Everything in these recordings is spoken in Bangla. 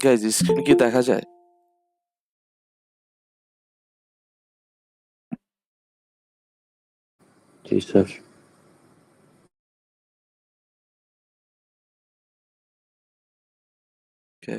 গাইজ স্ক্রিন কি দেখা যায়? জি স্যার। ওকে।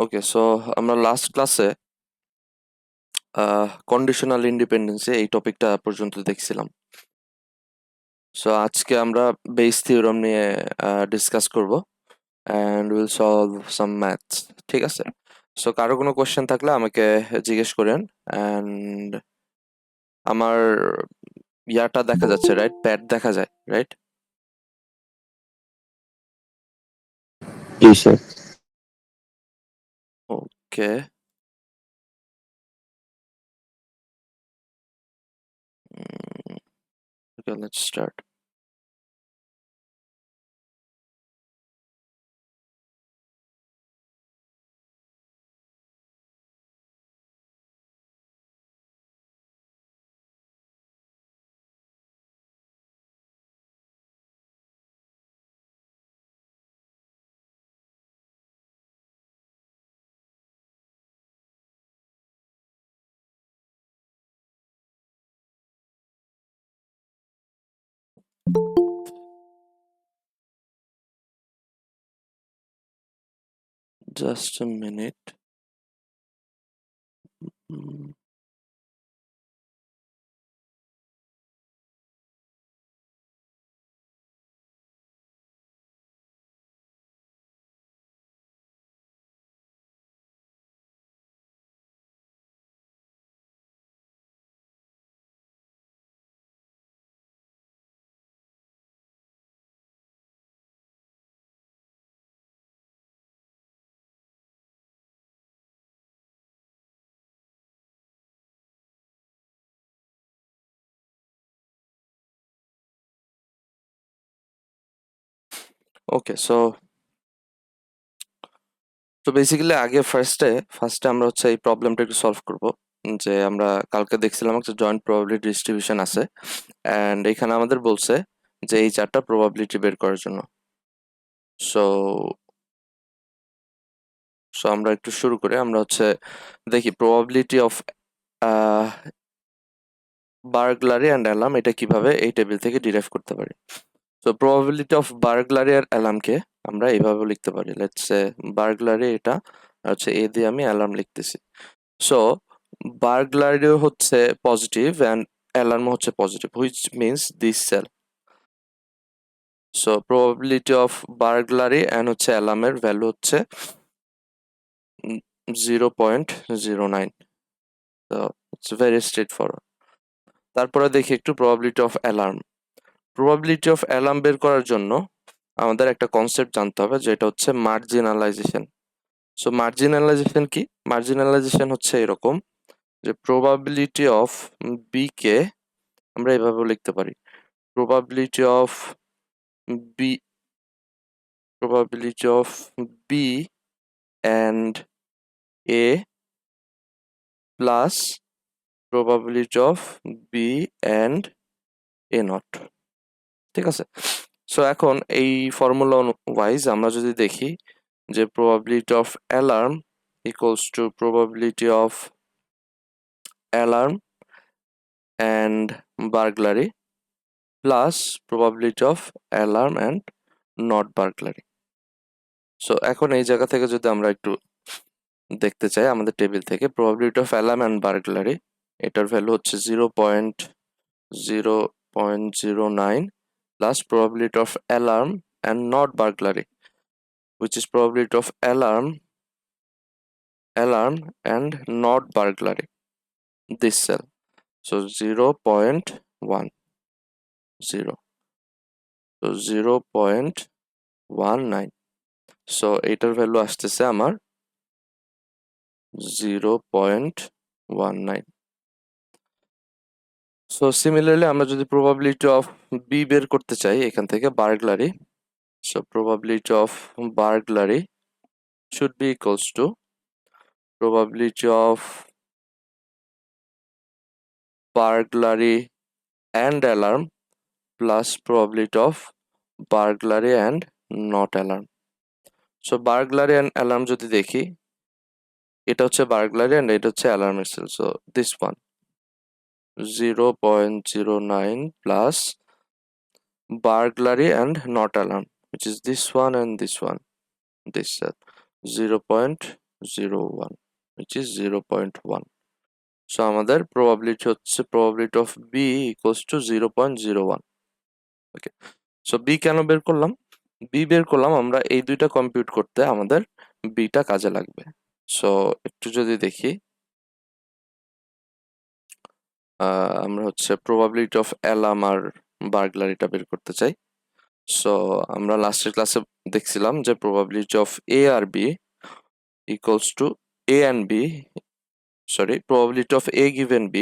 ওকে, সো আমরা লাস্ট ক্লাসে কন্ডিশনাল ইন্ডিপেন্ডেন্সে এই টপিকটা পর্যন্ত দেখছিলাম। সো আজকে আমরা বেস থিওরাম নিয়ে ডিসকাস করব and will solve some maths. ঠিক আছে? সো কারো কোনো কোয়েশ্চেন থাকলে আমাকে জিজ্ঞেস করেন। অ্যান্ড আমার ইয়াটা দেখা যাচ্ছে, রাইট? প্যাড দেখা যায়, রাইট? জি sir. Okay. Okay, let's start. Just a minute. Mm, ওকে, তো বেসিক্যালি আগে ফার্স্টে আমরা হচ্ছে এই প্রবলেমটা একটু সলভ করব। যে আমরা কালকে দেখছিলাম একটা জয়েন্ট প্রবাবিলিটি ডিস্ট্রিবিউশন আছে, অ্যান্ড এখানে আমাদের বলছে যে এই চারটা প্রবাবিলিটি বের করার জন্য। সো সো আমরা একটু শুরু করি। আমরা হচ্ছে দেখি probability of burglary and alarm এটা কিভাবে এই টেবিল থেকে ডিরাইভ করতে পারি। তো প্রবাবিলিটি অফ বার্গলারি আর অ্যালার্মকে আমরা এইভাবে লিখতে পারি। লেটস সে বার্গলারি এটা, আর হচ্ছে এ দিয়ে আমি অ্যালার্ম লিখতেছি। সো বার্গলারিও হচ্ছে পজিটিভ অ্যান্ড অ্যালার্ম হচ্ছে positive, which means this cell. So probability of burglary and হচ্ছে অ্যালার্মের ভ্যালু হচ্ছে 0.09। তো ইটস ভেরি স্ট্রেট ফরওয়ার্ড। তারপরে দেখি একটু probability of alarm. Probability of alarm বের করার জন্য আমাদের একটা কনসেপ্ট জানতে হবে, যেটা হচ্ছে মার্জিনালাইজেশন। সো মার্জিনালাইজেশন কি? মার্জিনালাইজেশন হচ্ছে এরকম যে প্রবাবিলিটি অফ বি কে আমরা এভাবে লিখতে পারি, probability of b probability of b and a plus probability of b and a not। ঠিক আছে? সো এখন এই ফর্মুলা ওয়াইজ আমরা যদি দেখি যে probability of alarm equals to probability of alarm and burglary plus probability of alarm and not burglary। So এখন এই জায়গা থেকে যদি আমরা একটু দেখতে চাই আমাদের টেবিল থেকে, probability of alarm and burglary এটার ভ্যালু হচ্ছে 0.09 plus probability of alarm and not burglary which is probability of alarm and not burglary, this cell. So 0.10, so 0.19। So এটার ভ্যালু আসতেছে আমার 0.19। সো সিমিলারলি আমরা যদি প্রবাবিলিটি অফ বি বের করতে চাই এখান থেকে burglary, so probability of burglary should be equals to probability of burglary and alarm plus probability of burglary and not alarm. So burglary and alarm যদি দেখি, এটা হচ্ছে burglary and এটা হচ্ছে alarm itself. So this one 0.09 plus burglary and not alarm, which is this one and this one, this 0.01, which is 0.1. So আমাদের probability হচ্ছে probability of B equals to 0.01. Okay, so B কেন বের করলাম? বি বের করলাম আমরা এই দুইটা কম্পিউট করতে আমাদের বিটা কাজে লাগবে। সো একটু যদি দেখি, আমরা হচ্ছে প্রবাবিলিটি অফ অ্যালার্ম আর বার্গলারিটা বের করতে চাই। সো আমরা লাস্টের ক্লাসে দেখছিলাম যে প্রবাবিলিটি অফ এ আর B equals to A and B, sorry, probability of A given B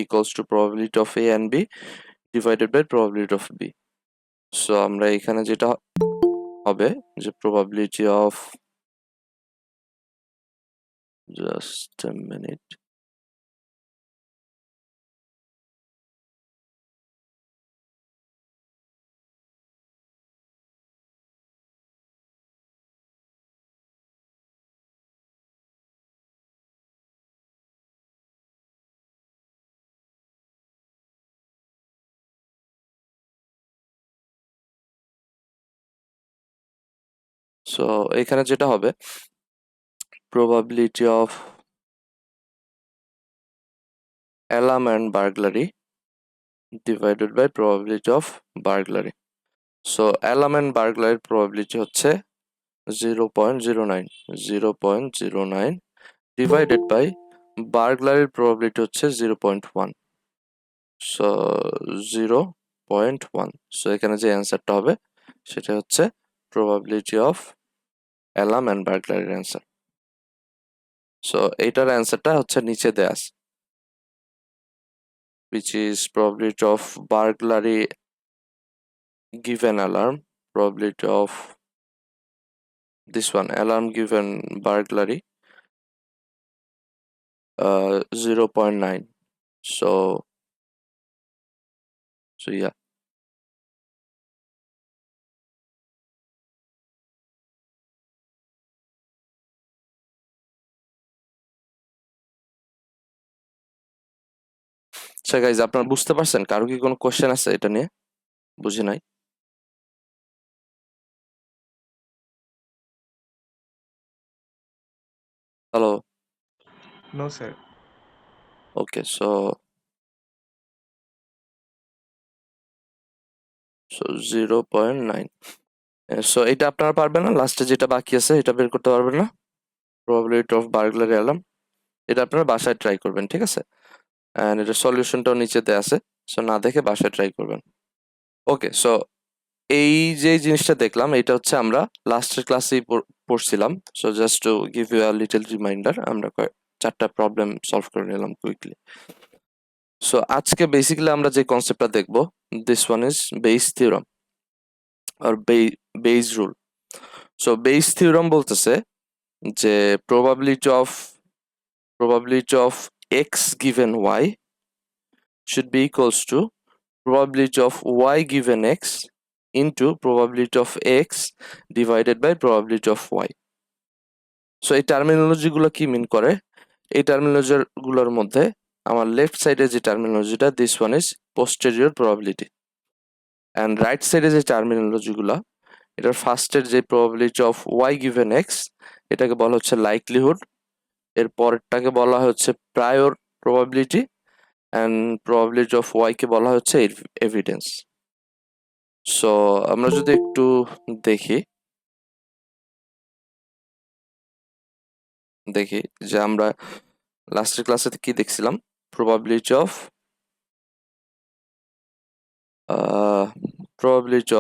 equals to probability of A and B divided by probability of B. So আমরা এখানে যেটা হবে যে probability of, just a minute, so এখানে যেটা হবে probability of alarm and burglary divided by probability of burglary. So alarm and burglary probability হচ্ছে 0.09 divided by burglary probability হচ্ছে 0.1, so 0.1. so এখানে যে অ্যান্সারটা হবে সেটা হচ্ছে probability of alarm and burglary answer. so এইটার অ্যান্সারটা হচ্ছে নিচে দেয়া আছে, which is probability of burglary given alarm, probability of this one alarm given burglary 0.9. So yeah, আচ্ছা গাইজ, আপনারা বুঝতে পারছেন? কারো কি কোনো কোশ্চেন আছে এটা নিয়ে? বুঝি নাই। Hello, No, sir. ওকে, সো 0.9। সো এটা আপনারা পারবেন না? লাস্টে যেটা বাকি আছে এটা বের করতে পারবেন না? প্রবাবিলিটি অফ বার্গলারি অ্যালার্ম, এটা আপনারা বাসায় ট্রাই করবেন, ঠিক আছে? অ্যান্ড এটার সলিউশনটাও নিচে দেয়া আছে, সো না দেখে বাসায় ট্রাই করবেন। ওকে, সো এই যে জিনিসটা দেখলাম এটা হচ্ছে আমরা লাস্টের ক্লাসেই পড়ছিলাম। So just to give you a little reminder, আমরা চারটা প্রবলেম সলভ করে নিলাম কুইকলি। সো আজকে বেসিক্যালি আমরা যে কনসেপ্টটা দেখবো, this one is Bayes theorem আর Bayes rule. So Bayes theorem বলতেছে যে probability of x given y should be equals to probability of y given x into probability of x divided by probability of y. So এই টার্মিনোলজি গুলো কি মিন করে? এই টার্মিনোলজি গুলোর মধ্যে আমার লেফট সাইডে যে টার্মিনোলজিটা, this one is posterior probability, and right সাইডে যে টার্মিনোলজি গুলা, এটার ফার্স্টের যে probability of Y given X, এটাকে বলা হচ্ছে লাইকলিহুড, এর পরেরটাকে বলা হচ্ছে prior probability, and probability of Y কে বলা হচ্ছে এভিডেন্স। সো আমরা যদি একটু দেখি যে আমরা লাস্টের ক্লাসে কি দেখছিলাম, probability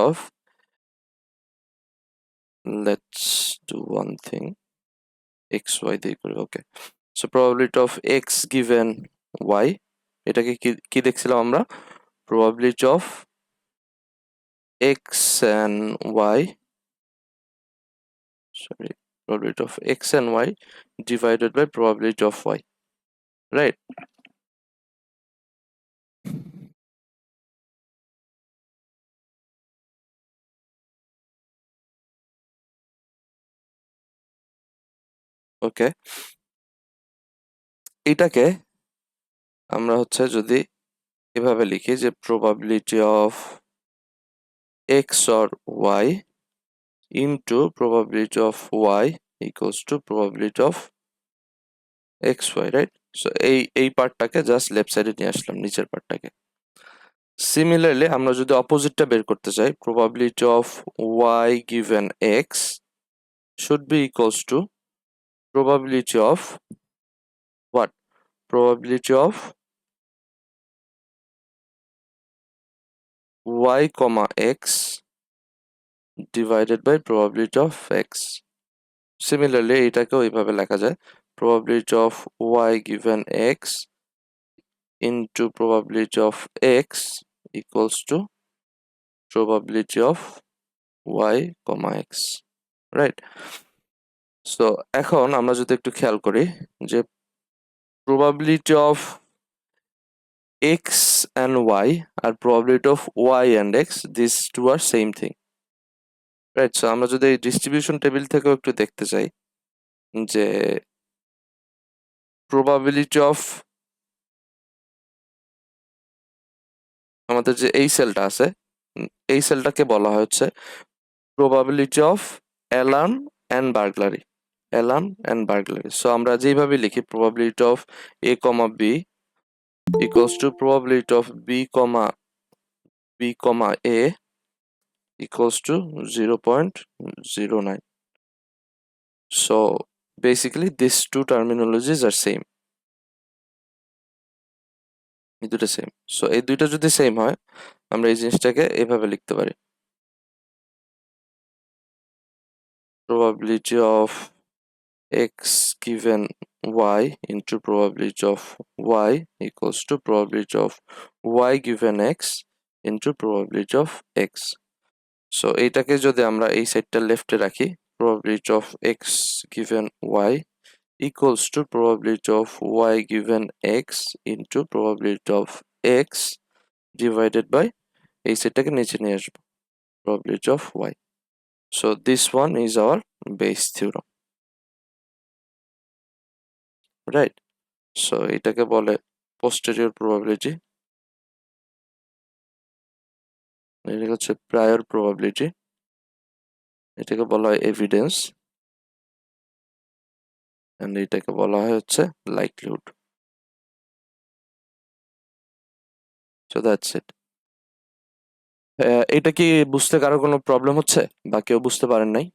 of let's do one thing, x y দিয়ে করি, ওকে। So probability of x given y এটাকে কি দেখছিলাম আমরা? probability of x and y, sorry, probability of x and y divided by probability of y, right? ওকে, এটাকে আমরা হচ্ছে যদি এভাবে লিখি যে probability of x or y into probability of y equals to probability of xy, right? So এই পার্টটাকে জাস্ট লেফট সাইডে নিয়ে আসলাম, নিচের পার্টটাকে। সিমিলারলি আমরা যদি অপোজিটটা বের করতে চাই, probability of y given x should be equals to probability of what? Probability of y comma x divided by probability of x. Similarly এটাকেও এইভাবে লেখা যায়, probability of y given x into probability of x equals to probability of y comma x, right? So এখন আমরা যদি একটু খেয়াল করি যে probability of x and y আর probability of y and x, these two are same thing, right? So আমরা যদি এই ডিস্ট্রিবিউশন টেবিল থেকেও একটু দেখতে চাই যে probability of আমাদের যে এই সেলটা আছে, এই সেলটাকে বলা হচ্ছে probability of alarm and burglary, alarm and burglary. So আমরা যেভাবে লিখি probability of a comma b equals to probability of b comma a equals to 0.09. So basically these two terminologies are same, এই দুটো সেম। সো এই দুইটা যদি সেম হয় আমরা এই জিনিসটাকে এভাবে লিখতে পারি, probability of x given y into probability of y equals to probability of y given x into probability of x. So এইটাকে যদি আমরা এই সাইডটা লেফটে রাখি, probability of x given y equals to probability of y given x into probability of x divided by এই সেটটাকে নিচে নিয়ে আসবো, probability of y. So this one is our base theorem, right? So এটাকে বলে posterior probability, এটা হচ্ছে prior probability, এটাকে বলা হয় evidence, and এটাকে বলা হয় হচ্ছে likelihood. So that's it. এটা কি বুঝতে কারো কোনো প্রবলেম হচ্ছে বা কেউ বুঝতে পারেন নাই?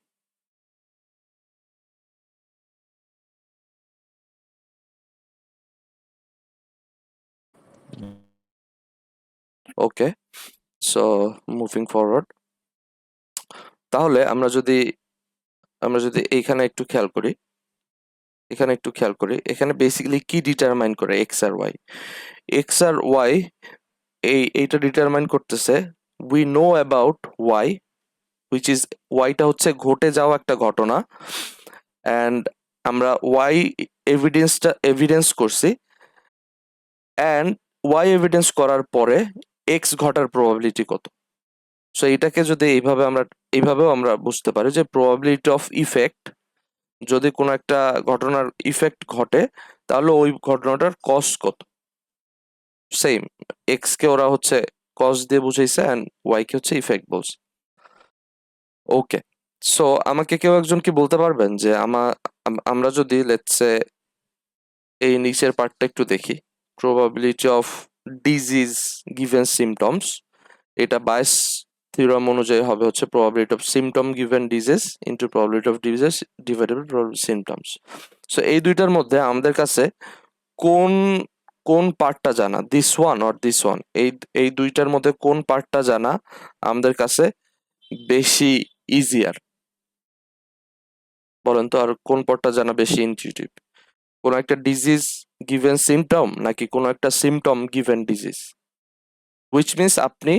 ওকে, সো মুভিং ফরওয়ার্ড, তাহলে আমরা যদি এইখানে একটু খেয়াল করি, এখানে বেসিক্যালি কি ডিটারমাইন করে এক্স আর ওয়াই, এইটা ডিটারমাইন করতেছে we know about Y, which is ওয়াইটা হচ্ছে ঘটে যাওয়া একটা ঘটনা, অ্যান্ড আমরা ওয়াই এভিডেন্স করছি, অ্যান্ড ওয়াই এভিডেন্স করার পরে এক্স ঘটার প্রবাবিলিটি কত। সো এটাকে যদি এইভাবেও আমরা বুঝতে পারি যে প্রবাবিলিটি অফ ইফেক্ট, যদি কোনো একটা ঘটনার ইফেক্ট ঘটে তাহলে ওই ঘটনাটার কজ কত। সেম, এক্স কে ওরা হচ্ছে কজ দিয়ে বুঝাইছে অ্যান্ড ওয়াই কে হচ্ছে ইফেক্ট বলছে। ওকে, সো আমাকে কেউ একজন কি বলতে পারবেন যে আমরা যদি লেটস সে এই নিচের পার্টটা একটু দেখি, probability of disease given symptoms, এটা বায়াস থিওরাম অনুযায়ী হবে হচ্ছে probability of symptom given disease into probability of disease divided by probability of symptoms. So এই দুইটার মধ্যে আমাদের কাছে কোন কোন পার্টটা জানা, this one or this one, এই দুইটার মধ্যে কোন পার্টটা জানা আমাদের কাছে বেশি ইজিয়ার, বলেন তো, আর কোন পার্টটা জানা বেশি ইনটিউটিভ? কোন একটা ডিজিজ গিভেন সিমটম নাকি কোনো একটা symptom given disease, which means আপনি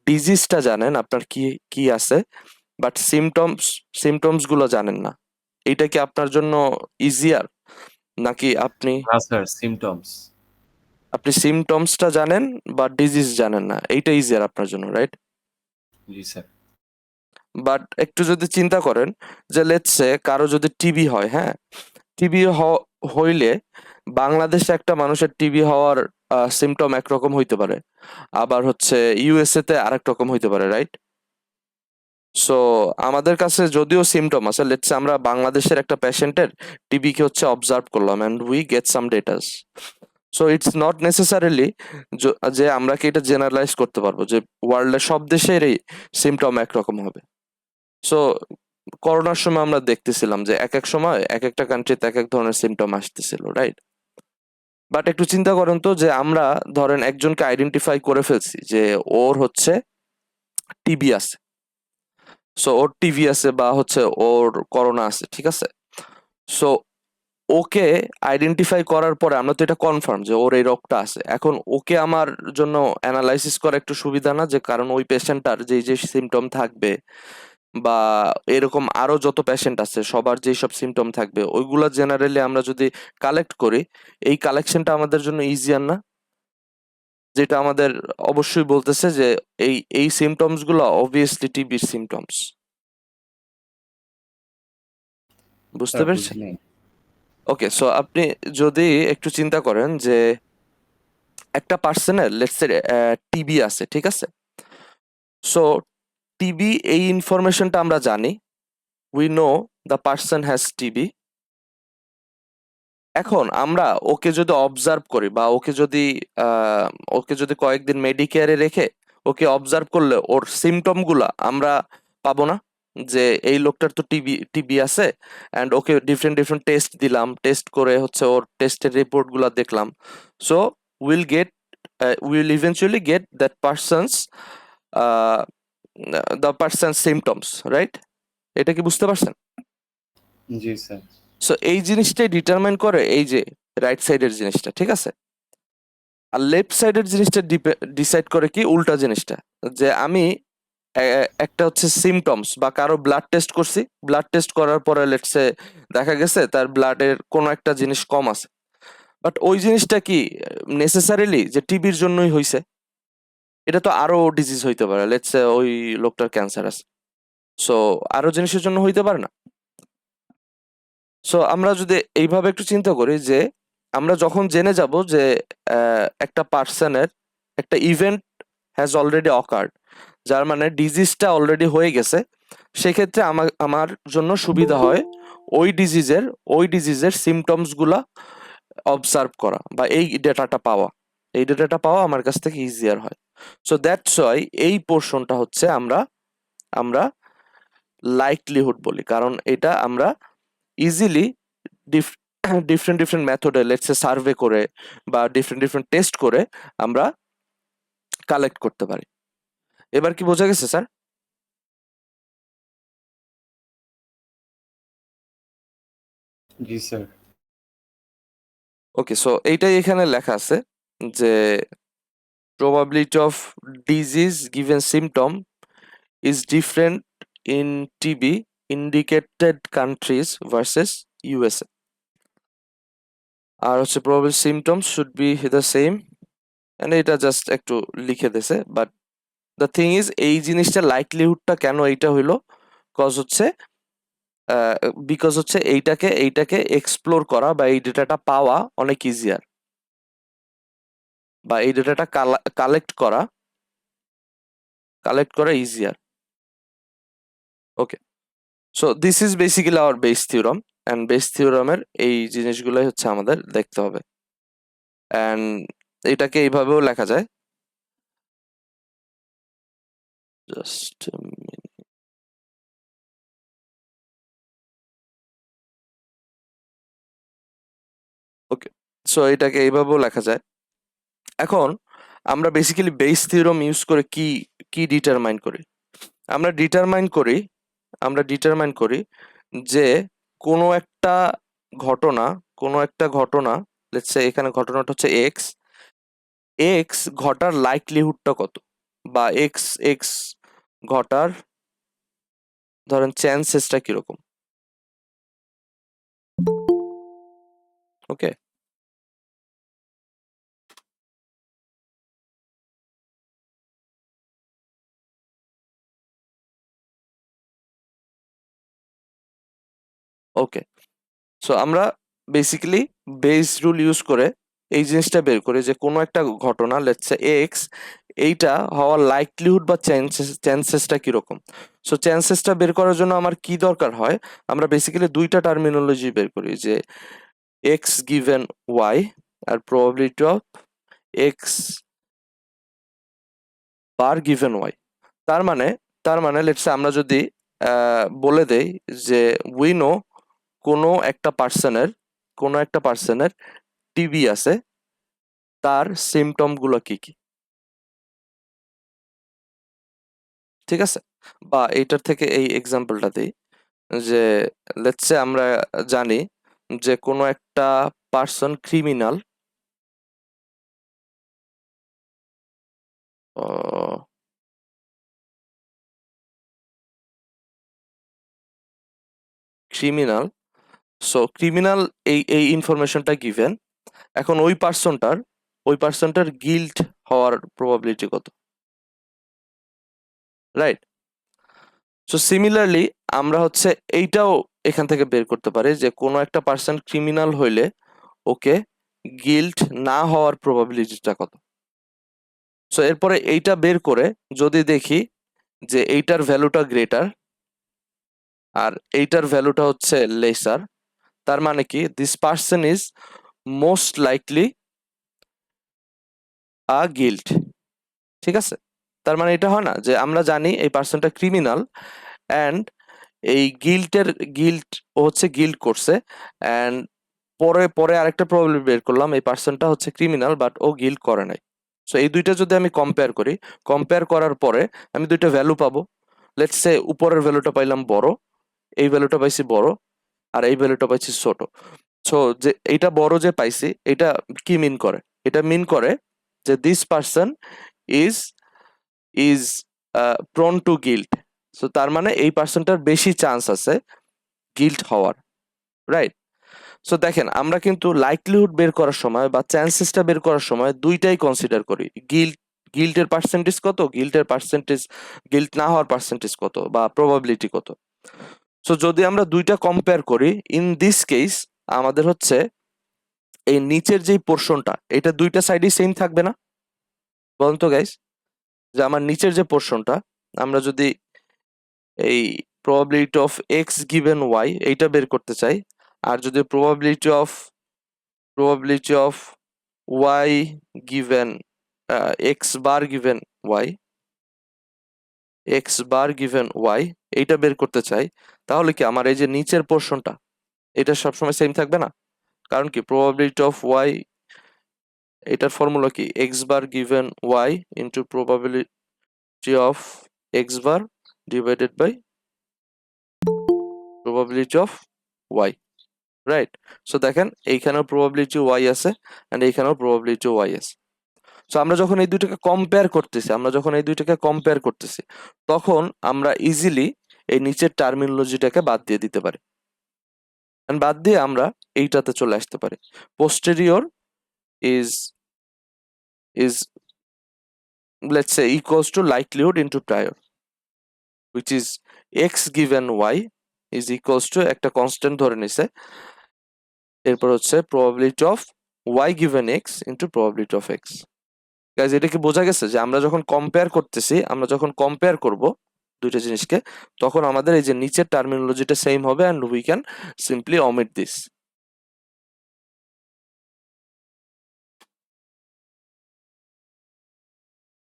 ডিজিজটা জানেন আপনার কি কি আছে, বাট সিমটমস গুলো জানেন না। এইটা কি আপনার জন্য ইজিয়ার, নাকি আপনি না স্যার, সিমটমস। আপনি সিমটমসটা জানেন বা ডিজিজ জানেন না, এইটা ইজিয়ার আপনার জন্য, রাইট? জি স্যার। বাট একটু যদি চিন্তা করেন যে লেটস সে কারো যদি টিবি হয়, হ্যাঁ, টিবি হইলে বাংলাদেশে একটা মানুষের টিবি হওয়ার সিমটম একরকম হইতে পারে, আবার হচ্ছে ইউএসএ তে আরেক রকম হইতে পারে, রাইট? সো আমাদের কাছে যদিও সিমটম আছে, লেটস আমরা বাংলাদেশের একটা পেশেন্টের টিবি কে হচ্ছে অবজার্ভ করলাম and we get some datas. So it's not necessarily যে আমরা কি এটা জেনারেলাইজ করতে পারবো যে ওয়ার্ল্ডের সব দেশেরই সিমটম একরকম হবে। সো করোনার সময় আমরা দেখতেছিলাম যে এক এক সময় এক একটা কান্ট্রিতে এক এক ধরনের সিমটম আসতেছিল, রাইট? বাট একটু চিন্তা করেন তো যে আমরা ধরেন একজনকে আইডেন্টিফাই করে ফেলছি যে ওর হচ্ছে টিবি আছে, সো ওর টিবি আছে বা হচ্ছে ওর করোনা আছে, ঠিক আছে? সো ওকে আইডেন্টিফাই করার পরে আমরা তো এটা কনফার্ম যে ওর এই রোগটা আছে, এখন ওকে আমার জন্য অ্যানালাইসিস করা একটু সুবিধা না, যে কারণ ওই পেশেন্টটার যে যে সিমটম থাকবে বা এরকম আরো যত পেশেন্ট আছে সবার যেই সব সিমটম থাকবে ওইগুলা জেনারেলি আমরা যদি কালেক্ট করি, এই কালেকশনটা আমাদের জন্য ইজিয়ার না? যেটা আমাদের অবশ্যই বলতেছে যে এই সিমটমস গুলো অবভিয়াসলি টিবির সিমটমস। বুঝতে স্যার পেরেছেন? বুঝলেন? ওকে, সো আপনি যদি একটু চিন্তা করেন যে একটা পার্সনের লেটস সে টিবি আছে, ঠিক আছে? সো টিবি এই ইনফরমেশনটা আমরা জানি, we know the person has TB. এখন আমরা ওকে যদি অবজার্ভ করি বা ওকে যদি কয়েকদিন মেডিকেয়ারে রেখে ওকে অবজার্ভ করলে ওর সিমটম গুলা আমরা পাবো না, যে এই লোকটার তো টিবি আছে, and okay different different test দিলাম, টেস্ট করে হচ্ছে ওর টেস্টের রিপোর্ট গুলা দেখলাম। So will get will eventually get that person's the person symptoms, right? এটা কি বুঝতে পারছেন? জি স্যার। সো এই জিনিসটাই ডিটারমাইন করে এই যে রাইট সাইডের জিনিসটা, ঠিক আছে? আর লেফট সাইডের জিনিসটা ডিসাইড করে কি উল্টা জিনিসটা, যে আমি একটা হচ্ছে সিমটমস বা কারো ব্লাড টেস্ট করছি, ব্লাড টেস্ট করার পরে লেটসে দেখা গেছে তার ব্লাডের কোনো একটা জিনিস কম আছে, বাট ওই জিনিসটা কি নেসেসারিলি যে টিবির জন্যই হইছে? এটা তো আরো ডিজিজ হইতে পারে, লেটসে ওই লোকটার ক্যান্সার আছে, সো আরো জিনিসের জন্য হইতে পারে না? সো আমরা যদি এইভাবে একটু চিন্তা করি যে আমরা যখন জেনে যাব যে একটা পার্সনের একটা ইভেন্ট হ্যাজ অলরেডি অকার্ড, যার মানে ডিজিজটা অলরেডি হয়ে গেছে, সেক্ষেত্রে আমার জন্য সুবিধা হয় ওই ডিজিজের সিমটমস গুলা অবজার্ভ করা বা এই ডেটাটা পাওয়া আমার কাছ থেকে ইজিয়ার হয়। সো দ্যাটস ওয়াই এই পোর্শনটা হচ্ছে আমরা আমরা লাইকলিহুড বলি, কারণ এটা আমরা ইজিলি ডিফারেন্ট ডিফারেন্ট মেথডে লেটস সে সার্ভে করে বা ডিফারেন্ট ডিফারেন্ট টেস্ট করে আমরা কালেক্ট করতে পারি। এবার কি বোঝা গেছে স্যার? জি স্যার। ওকে, সো এইটাই এখানে লেখা আছে যে probability of disease given symptom is different in TB indicated countries versus USA, আর হচ্ছে probable symptoms should be the same, and এটা জাস্ট একটু লিখে দিয়েছে, বাট দ্য থিং ইজ এই জিনিসটা লাইকলিহুডটা কেন এইটা হইলো, বিকজ হচ্ছে এইটাকে এক্সপ্লোর করা বা এই ডেটাটা পাওয়া অনেক ইজিয়ার, বা এই ডেটাটা কালেক্ট করা easier. Okay, so this is basically our Bayes theorem, and Bayes থিওরামের এই জিনিসগুলোই হচ্ছে আমাদের দেখতে হবে, অ্যান্ড এটাকে এইভাবেও লেখা যায়, জাস্ট ওকে, সো এটাকে এইভাবেও লেখা যায়। এখন আমরা বেসিক্যালি বেস থিওরাম ইউজ করে কি কি ডিটারমাইন করি? আমরা ডিটারমাইন করি যে কোনো একটা ঘটনা লেটস সে এখানে ঘটনাটা হচ্ছে এক্স, এক্স ঘটার লাইকলিহুডটা কত, বা এক্স এক্স ঘটার ধরেন চান্সেসটা কিরকম। ওকে, ওকে, সো আমরা বেসিক্যালি বেস রুল ইউজ করে এই জিনিসটা বের করি যে কোনো একটা ঘটনা লেটস সে এক্স, এইটা হওয়ার লাইকলিহুড বা চান্সেসটা কিরকম। সো চান্সেসটা বের করার জন্য আমার কি দরকার হয়, আমরা বেসিক্যালি দুইটা টার্মিনোলজি বের করি, যে এক্স গিভেন ওয়াই আর probability of x bar given y. তার মানে লেটস আমরা যদি বলে দেই যে উই নো কোনো একটা পার্সনের টিবি আছে, তার সিমটম গুলো কি কি, ঠিক আছে। বা এইটার থেকে এই এক্সাম্পলটা দিই, যে লেটস সে আমরা জানি যে কোনো একটা person criminal, criminal, so criminal এই এই ইনফরমেশনটা গিভেন। এখন ওই পার্সনটার গিল্ট হওয়ার প্রবাবিলিটি কত, রাইট। সো সিমিলারলি আমরা হচ্ছে এইটাও এখান থেকে বের করতে পারি যে কোনো একটা পার্সন ক্রিমিনাল হইলে ওকে গিল্ট না হওয়ার প্রবাবিলিটিটা কত। সো এরপরে এইটা বের করে যদি দেখি যে এইটার ভ্যালুটা গ্রেটার আর এইটার ভ্যালুটা হচ্ছে লেসার, তার মানে কি this person is most likely a guilt, ঠিক আছে। তার মানে এটা হয় না যে আমরা জানি এই পার্সনটা ক্রিমিনাল অ্যান্ড এই গিল্ট ও হচ্ছে গিল্ট করছে, অ্যান্ড পরে পরে আরেকটা প্রবলেম বের করলাম এই পার্সনটা হচ্ছে ক্রিমিনাল বাট ও গিল্ট করে নাই। সো এই দুইটা যদি আমি কম্পেয়ার করার পরে আমি দুইটা ভ্যালু পাবো। লেটস সে উপরের ভ্যালুটা পাইলাম বড়, এই ভ্যালুটা পাইছি বড়, আর এই ভ্যালুটা পাইছি ছোট। সো যে এইটা বড় যে পাইছি এটা কি মিন করে, এটা মিন করে যে this person is is prone two guilt. So তার মানে এই পার্সনটার বেশি চান্স আছে গিল্ট হওয়ার, রাইট। সো দেখেন আমরা কিন্তু লাইকলিহুড বের করার সময় বা চান্সেসটা বের করার সময় দুইটাই কনসিডার করি, গিল্টের পার্সেন্টেজ কত, গিল্ট না হওয়ার পার্সেন্টেজ কত বা প্রবাবিলিটি কত। সো যদি আমরা দুইটা কম্পেয়ার করি ইন দিস কেস আমাদের হচ্ছে এই নিচের যেই পোর্শনটা এটা দুইটা সাইডই সেম থাকবে না, বলুন তো গাইস। যে আমার নিচের যে পোর্শনটা আমরা যদি এই probability of x given y এইটা বের করতে চাই, আর যদি probability of Y given x bar given y এইটা বের করতে চাই, তাহলে কি আমার এই যে নিচের পোর্শনটা এটা সবসময় সেম থাকবে না। কারণ কি প্রবাবিলিটি অফ ওয়াই, এটার ফর্মুলা কি x bar given y into probability of x bar divided by probability of y, right. So দেখেন এইখানেও প্রবাবিলিটি ওয়াই আছে অ্যান্ড এইখানেও প্রবাবিলিটি ওয়াই আছে। সো আমরা যখন এই দুইটাকে কম্পেয়ার করতেছি তখন আমরা ইজিলি এই নিচের টার্মিনোলজিটাকে বাদ দিয়ে দিতে পারি, and বাদ দিয়ে আমরা এইটাতে চলে আসতে পারি। Posterior is is let's say equals to likelihood into prior, which is x given y is equals to একটা কনস্ট্যান্ট ধরে নিছে, এরপর হচ্ছে probability of y given x into probability of x। Guys এটা কি বোঝা গেছে যে আমরা যখন কম্পেয়ার করব দুইটা জিনিসকে তখন আমাদের এই যে নিচের টার্মিনোলজিটা সেম হবে and we can simply omit this.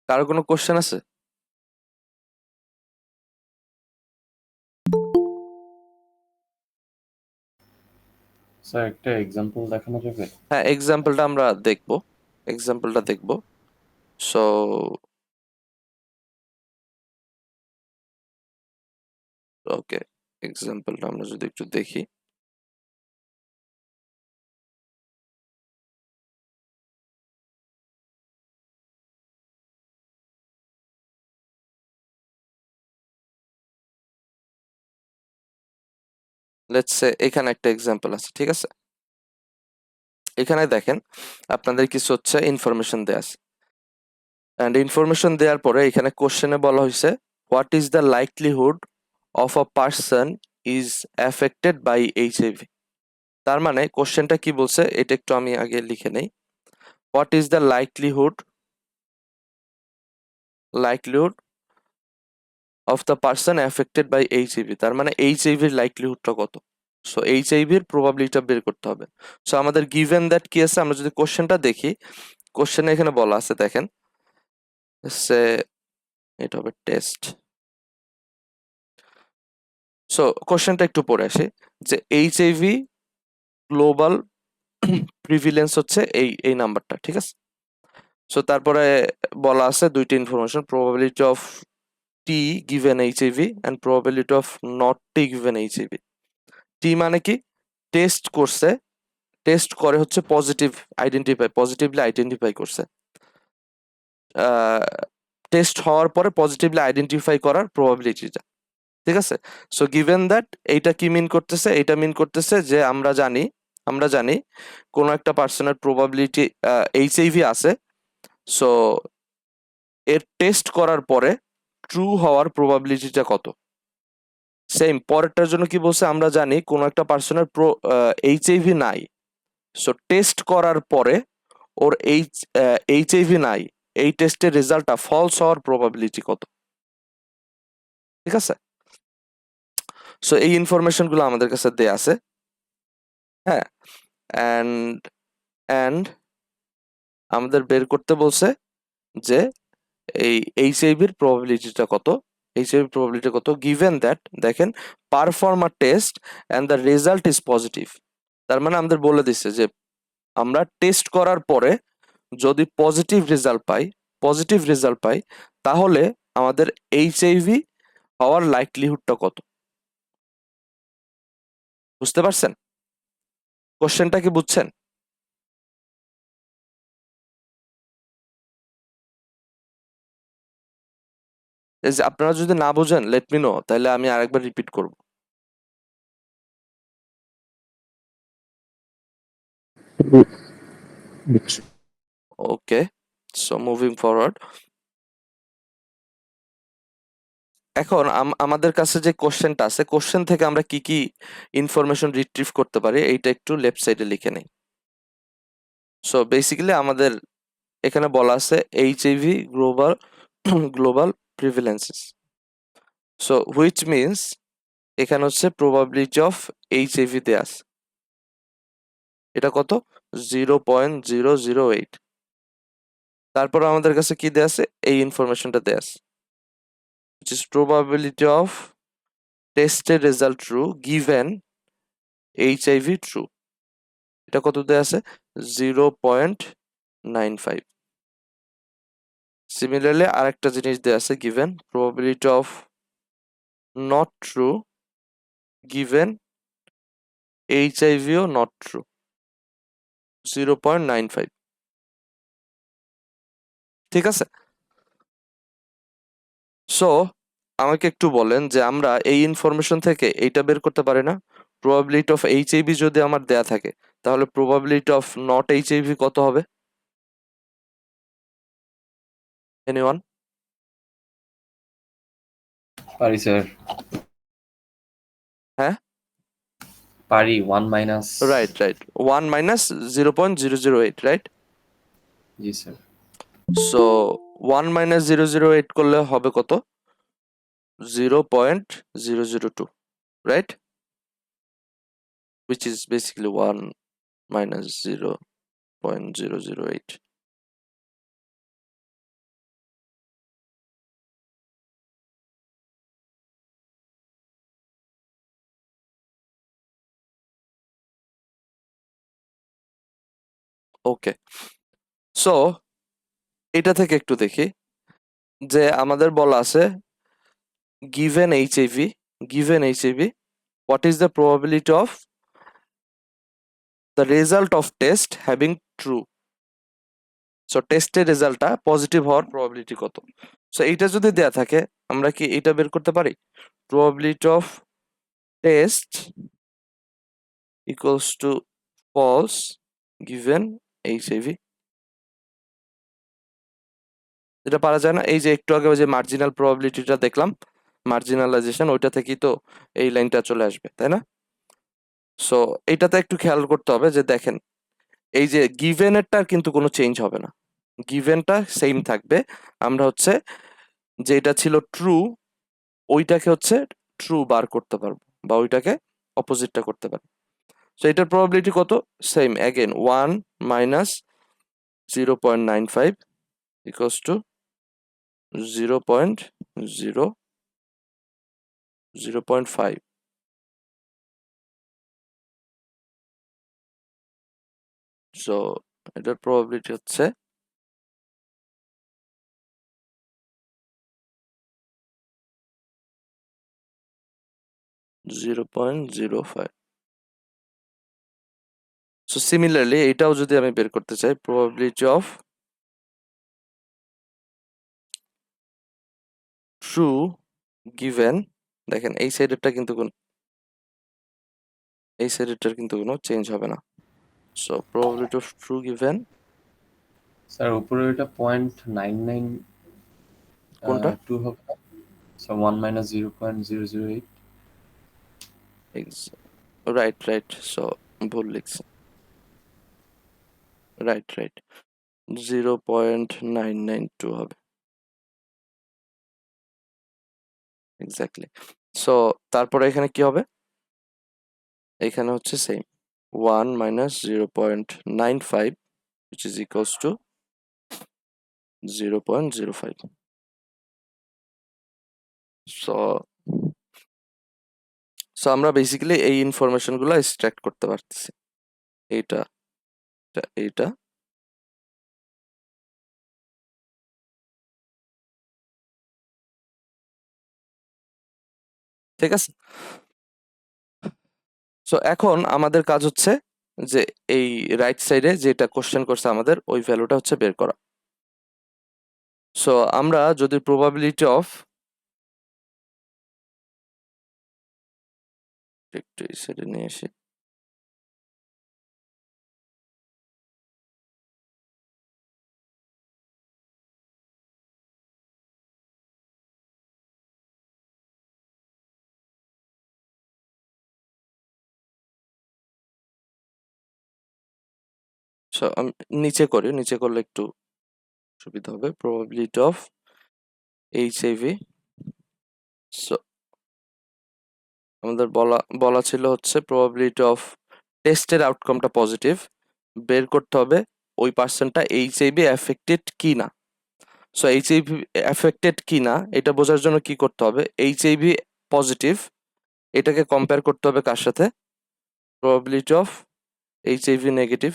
কারো কোনো কোশ্চেন আছে? স্যার একটা এক্সাম্পল দেখানো যাবে? হ্যাঁ, এক্সাম্পলটা আমরা দেখব, সো ওকে, এক্সাম্পলটা আমরা যদি একটু দেখি। লেটস সে এখানে একটা এক্সাম্পল আছে, ঠিক আছে? এখানে দেখেন আপনাদের কিছু হচ্ছে ইনফরমেশন দেয়া আছে, অ্যান্ড ইনফরমেশন দেওয়ার পরে এখানে কোশ্চেনে বলা হয়েছে what is the likelihood of a person is affected by HIV. তার মানে কোশ্চেনটা কি বলছে এটা একটু আমি আগে লিখে নেই। What is the likelihood of the person affected by HIV, তার মানে এইচআইভির লাইকলিহুডটা কত। সো এইচআইভির প্রবাবিলিটিটা বের করতে হবে। সো আমাদের গিভেন দ্যাট কি আছে, আমরা যদি কোশ্চেনটা দেখি, কোশ্চেনে এখানে বলা আছে দেখেন, সে এটা হবে টেস্ট। সো কোশ্চেনটা একটু পড়ে আসি, যে এইচআইভি গ্লোবাল প্রিভিলেন্স হচ্ছে এই এই নাম্বারটা, ঠিক আছে? সো তারপরে বলা আছে দুইটা information, probability of T given HIV and probability of not T given HIV. T মানে কি, টেস্ট করছে, টেস্ট করে হচ্ছে পজিটিভলি আইডেন্টিফাই করছে, টেস্ট হওয়ার পরে পজিটিভলি আইডেন্টিফাই করার প্রবাবিলিটিটা, ঠিক আছে? সো গিভেন দ্যাট এইটা কি মিন করতেছে, এটা মিন করতেছে যে আমরা জানি কোনো একটা পার্সনের প্রবাবিলিটি এইচআইভি আছে, সো এর টেস্ট করার পরে ট্রু হওয়ার প্রবাবিলিটিটা কত। সেম পরেরটার জন্য কি বলছে, আমরা জানি কোনো একটা পার্সনের এইচআইভি নাই, সো টেস্ট করার পরে ওর এইচআইভি নাই, এই টেস্টের রেজাল্টটা ফলস হওয়ার প্রবাবিলিটি কত, ঠিক আছে? সো এই ইনফরমেশনগুলো আমাদের কাছে দেয়া আছে, হ্যাঁ। অ্যান্ড অ্যান্ড আমাদের বের করতে বলছে যে এই এইচআইভির প্রবাবিলিটিটা কত, এইচআইভি প্রবাবিলিটি কত, গিভেন দ্যাট দেখেন perform a test and the result is positive. তার মানে আমাদের বলে দিচ্ছে যে আমরা টেস্ট করার পরে যদি পজিটিভ রেজাল্ট পাই তাহলে আমাদের এইচআইভি হওয়ার লাইকলিহুডটা কত। বুঝতে পারছেন কোশ্চেনটা, কি বুঝছেন? এই যে আপনারা যদি না বুঝেন লেট মি নো, তাহলে আমি আরেকবার রিপিট করব। ওকে, সো মুভিং ফরওয়ার্ড। এখন আমাদের কাছে যে কোশ্চেনটা আছে, কোশ্চেন থেকে আমরা কি কি ইনফরমেশন রিট্রিভ করতে পারি এইটা একটু লেফট সাইডে লিখে নেই। সো বেসিক্যালি আমাদের এখানে বলা আছে HIV global prevalences. So which means এখানে হচ্ছে প্রবাবিলিটি অফ এইচআইভি দেয়া আছে, এটা কত, 0.008। তারপর আমাদের কাছে কি দেয়া আছে, এই ইনফরমেশনটা দেয়া আছে, which is probability of tested result true given HIV true, এটা কত দেয়া আছে, 0.95। সিমিলারলি আরেকটা জিনিস দেয়া আছে, given probability of not true given HIV O not true, 0.95, ঠিক আছে? সো আমাকে একটু বলেন যে আমরা এই ইনফরমেশন থেকে এইটা বের করতে পারি না, প্রবাবিলিটি অফ এইচআইভি যদি আমার দেয়া থাকে তাহলে প্রবাবিলিটি অফ নট এইচআইভি কত হবে? এনিওয়ান? পারি স্যার, হ্যাঁ, পারি 1 মাইনাস। Right 1 minus 0.008, right? জি স্যার। সো 1 মাইনাস 008 করলে হবে কত, 0.002, right? which is basically 1 minus 0.008. Okay, so এটা থেকে একটু দেখি যে আমাদের বলা আছে given HIV what is the probability of the result of test having true, so টেস্টের রেজাল্টটা পজিটিভ হওয়ার প্রবাবিলিটি কত। সো এইটা যদি দেয়া থাকে আমরা কি এটা বের করতে পারি, probability of test equals to false given HIV. এটা পারা যায় না? এই যে একটু আগে ওই যে মার্জিনাল প্রবাবিলিটিটা দেখলাম, মার্জিনালাইজেশন, ওইটা থেকেই তো এই লাইনটা চলে আসবে, তাই না? সো এইটাতে একটু খেয়াল করতে হবে যে দেখেন এই যে গিভেনেরটার কিন্তু কোনো চেঞ্জ হবে না, গিভেনটা সেম থাকবে। আমরা হচ্ছে যেটা ছিল ট্রু ওইটাকে হচ্ছে ট্রু বার করতে পারবো, বা ওইটাকে অপোজিটটা করতে পারবো। সো এটার প্রবাবিলিটি কত? Same again 1 minus 0.95 equals to 0.5। So এটার প্রবাবিলিটি হচ্ছে 0.05। সো সিমিলারলি এটাও যদি আমি বের করতে চাই, প্রবাবিলিটি অফ ট্রু গিভেন, দেখেন এই সাইডেরটা কিন্তু এই সাইডেরটার কিন্তু কোনো চেঞ্জ হবে না। So probability of true given, sir উপরে ওইটা 0.992 কোনটা? হবে, so 1 minus 0.008। Right right, so ভুল লিখছি, রাইট রাইট, 0.992 হবে এক্স্যাক্টলি। সো তারপরে এখানে কি হবে? এখানে হচ্ছে same 1 minus 0.95 which is equals to 0.05। So so আমরা বেসিক্যালি এই ইনফরমেশন গুলো এক্সট্রাক্ট করতে পারতেছি, এইটা এইটা ঠিক আছে। সো এখন আমাদের কাজ হচ্ছে যে এই রাইট সাইডে যেটা কোশ্চেন করছে আমাদের ওই ভ্যালুটা হচ্ছে বের করা। সো আমরা যদি প্রবাবিলিটি অফ, একটু এই সাইডে নিয়ে আসি, সো আমি নিচে করি, নিচে করলে একটু সুবিধা হবে। প্রবাবিলিটি অফ এইচআইভি, সো আমাদের বলা ছিল হচ্ছে প্রবাবিলিটি অফ টেস্টের আউটকামটা পজিটিভ, বের করতে হবে ওই পার্সনটা এইচআইভি এফেক্টেড কি না। সো এইচআইভি এফেক্টেড কি না এটা বোঝার জন্য কি করতে হবে? এইচআইভি পজিটিভ এটাকে কম্পেয়ার করতে হবে কার সাথে? Probability of HIV negative,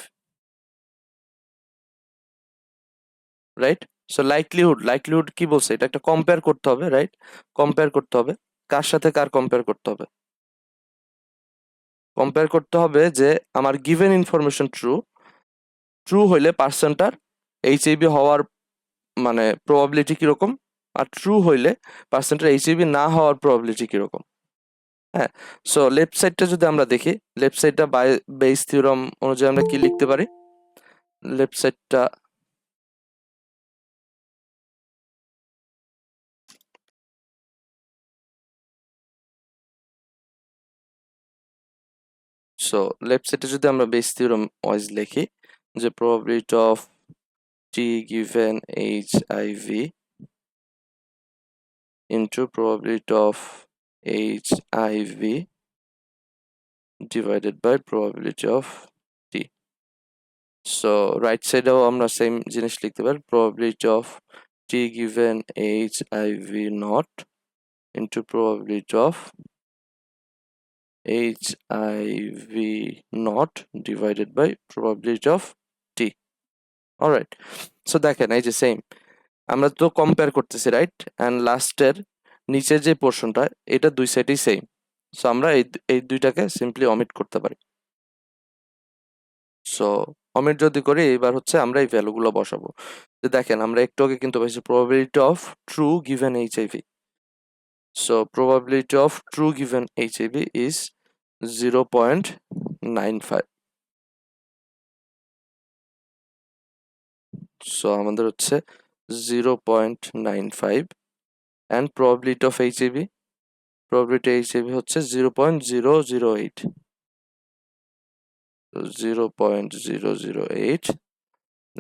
right? So likelihood কি বলছে? এটা একটা কম্পেয়ার করতে হবে, রাইট? কম্পেয়ার করতে হবে কার সাথে কার কম্পেয়ার করতে হবে? কম্পেয়ার করতে হবে যে আমার গিভেন ইনফরমেশন ট্রু হইলে পার্সনটার এইচআইভি হওয়ার মানে প্রবাবিলিটি কিরকম, আর ট্রু হইলে পার্সনটার এইচআইভি না হওয়ার প্রবাবিলিটি কিরকম। হ্যাঁ, সো লেফট সাইডটা যদি আমরা দেখি, লেফট সাইডটা বেইস থিওরাম অনুযায়ী আমরা কি লিখতে পারি? লেফট সাইডটা সো লেফট সাইডে যদি আমরা বেস থিওরাম ওয়াইজ লিখি যে probability of T given HIV into probability of HIV divided by probability of T. So right সাইডেও আমরা সেম জিনিস লিখতে পারি, probability of T given HIV not into probability of HIV not divided by probability of T. Alright, so দেখেন এই যে সেম আমরা তো কম্পেয়ার করতেছি, রাইট? অ্যান্ড লাস্টের নিচের যে পোর্শনটা এটা দুই সাইডেই সেম, সো আমরা এই দুইটাকে সিম্পলি অমিট করতে পারি। সো অমিট যদি করি এবার হচ্ছে আমরা এই ভ্যালুগুলো বসাবো। যে দেখেন আমরা একটু আগে কিন্তু পাইছি probability of true given HIV, so probability of true given HIV is 0.05 0.95. So আমাদের হচ্ছে 0.95 and probability of HAB হচ্ছে 0.008. 0.008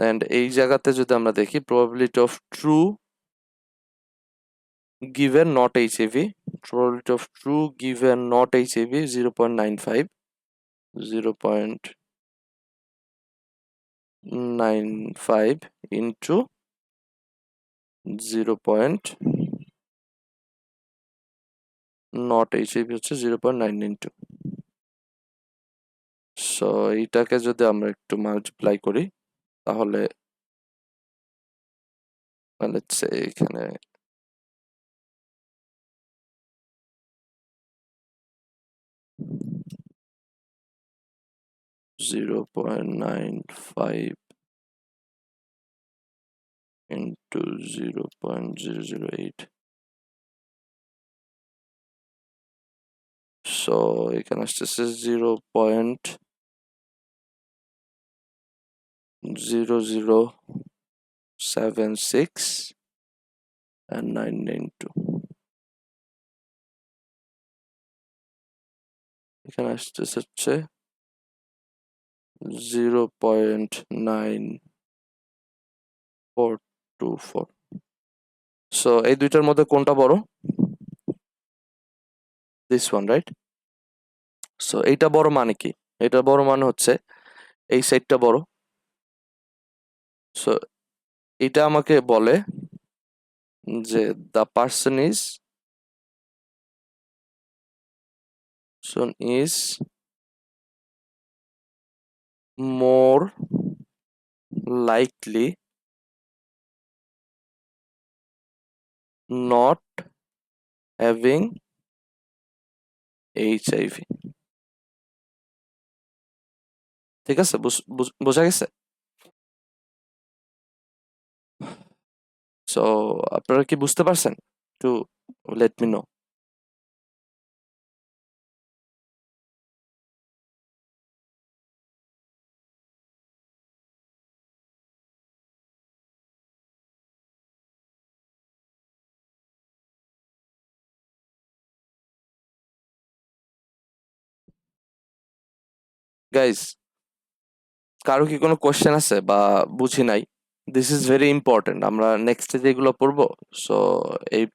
and এই জায়গাতে যদি আমরা দেখি probability of true given not HAV, probability of true given not HAV 0.95, 0.95 into 0. not HAV হচ্ছে 0.992. সো এইটাকে যদি আমরা একটু মাল্টিপ্লাই করি তাহলে এখানে 0.95 into 0.008. সো এখানে আসতেছে 0.0076 and 992. এখানে আসতেছে হচ্ছে 0.9424. সো এই দুইটার মধ্যে কোনটা বড়? This one, right? সো এইটা বড় মানে কি? এটা বড় মানে হচ্ছে এই সাইডটা বড়। সো এটা আমাকে বলে যে the person is more likely not having HIV. ঠিক আছে, বোঝা গেছে? সো আপনারা কি বুঝতে পারছেন? To let me know. Guys, কারো কি কোনো কোয়েশ্চেন আছে বা বুঝি নাই? This is very important. আমরা নেক্সটে যেগুলো পড়বো, সো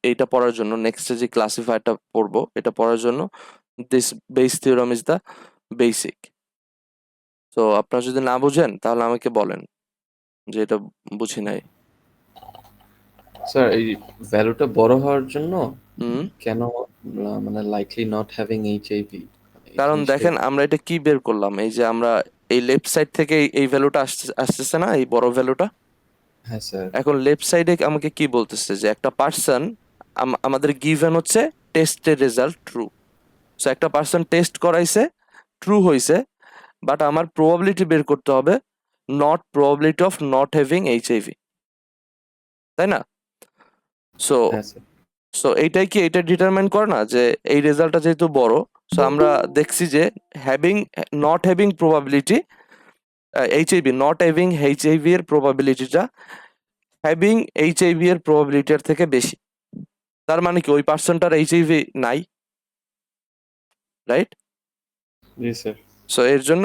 এইটা পড়ার জন্য নেক্সটে যে ক্লাসিফায়ারটা পড়বো, এটা পড়ার জন্য this base theorem is the basic. তো আপনারা যদি না বুঝেন তাহলে আমাকে বলেন যে এটা বুঝি নাই। স্যার এই ভ্যালুটা বড় হওয়ার জন্য হুম, কেন মানে লাইকলি নট হ্যাভিং এইচআইভি? কারণ দেখেন আমরা এটা কি বের করলাম, এই যে আমরা এই লেফট সাইড থেকে এই ভ্যালুটা আসতেছে না, এই বড় ভ্যালুটা। হ্যাঁ স্যার। এখন লেফট সাইডে আমাকে কি বলতেছে যে একটা পার্সন, আমাদের গিভেন হচ্ছে টেস্টের রেজাল্ট ট্রু। সো একটা পার্সন টেস্ট করাইছে, ট্রু হইছে, বাট আমার প্রবাবিলিটি বের করতে হবে not probability of not having HIV, তাই না? সো হ্যাঁ স্যার। সো এইটাই কি এটা ডিটারমাইন করে না যে এই রেজাল্টটা যেহেতু বড়, সো আমরা দেখছি যে not having probability HIV, not having HIV এর প্রবাবিলিটিটা হ্যাভিং এইচআইভি এর প্রবাবিলিটির থেকে বেশি। তার মানে কি ওই পার্সনটার এইচআইভি নাই, রাইট? জি স্যার। সো এর জন্য